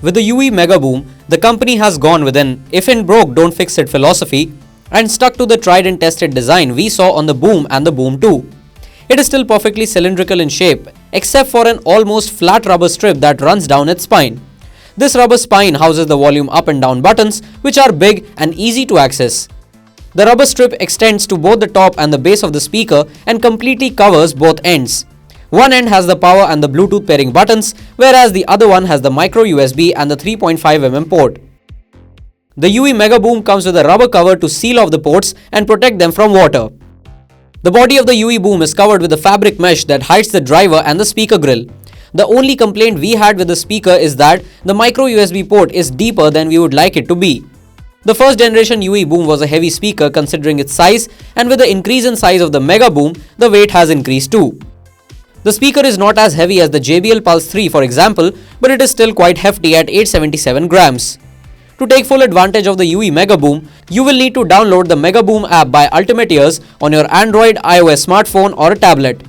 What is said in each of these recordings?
With the UE Megaboom, the company has gone with an if it broke, don't fix it philosophy and stuck to the tried and tested design we saw on the Boom and the Boom 2. It is still perfectly cylindrical in shape, except for an almost flat rubber strip that runs down its spine. This rubber spine houses the volume up and down buttons, which are big and easy to access. The rubber strip extends to both the top and the base of the speaker and completely covers both ends. One end has the power and the Bluetooth pairing buttons, whereas the other one has the microUSB and the 3.5mm port. The UE Megaboom comes with a rubber cover to seal off the ports and protect them from water. The body of the UE Boom is covered with a fabric mesh that hides the driver and the speaker grill. The only complaint we had with the speaker is that the microUSB port is deeper than we would like it to be. The first generation UE Boom was a heavy speaker considering its size, and with the increase in size of the Megaboom, the weight has increased too. The speaker is not as heavy as the JBL Pulse 3 for example, but it is still quite hefty at 877 grams. To take full advantage of the UE Megaboom, you will need to download the Megaboom app by Ultimate Ears on your Android, iOS smartphone or a tablet.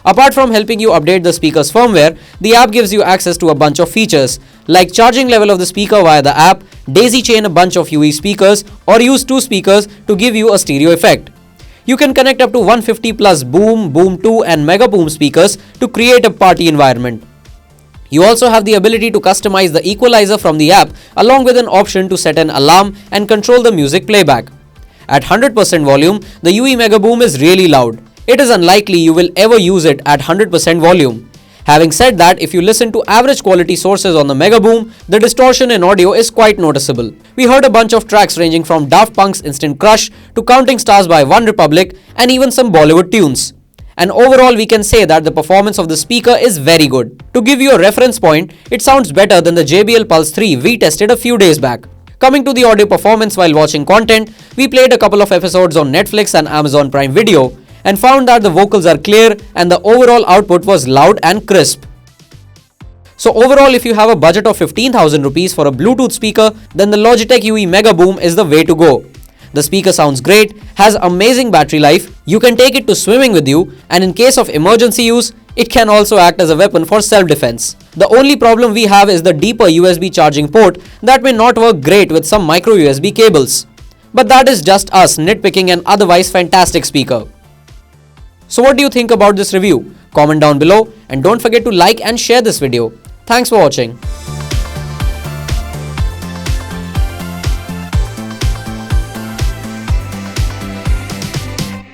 Apart from helping you update the speaker's firmware, the app gives you access to a bunch of features like charging level of the speaker via the app, daisy chain a bunch of UE speakers, or use two speakers to give you a stereo effect. You can connect up to 150 plus Boom, Boom 2 and Megaboom speakers to create a party environment. You also have the ability to customize the equalizer from the app along with an option to set an alarm and control the music playback. At 100% volume, the UE Megaboom is really loud. It is unlikely you will ever use it at 100% volume. Having said that, if you listen to average quality sources on the Megaboom, the distortion in audio is quite noticeable. We heard a bunch of tracks ranging from Daft Punk's Instant Crush to Counting Stars by One Republic and even some Bollywood tunes. And overall we can say that the performance of the speaker is very good. To give you a reference point, it sounds better than the JBL Pulse 3 we tested a few days back. Coming to the audio performance while watching content, we played a couple of episodes on Netflix and Amazon Prime Video and found that the vocals are clear and the overall output was loud and crisp. So overall, if you have a budget of 15,000 rupees for a Bluetooth speaker, then the Logitech UE Megaboom is the way to go. The speaker sounds great, has amazing battery life, you can take it to swimming with you, and in case of emergency use, it can also act as a weapon for self-defense. The only problem we have is the deeper USB charging port that may not work great with some micro USB cables. But that is just us nitpicking an otherwise fantastic speaker. So what do you think about this review? Comment down below and don't forget to like and share this video. Thanks for watching.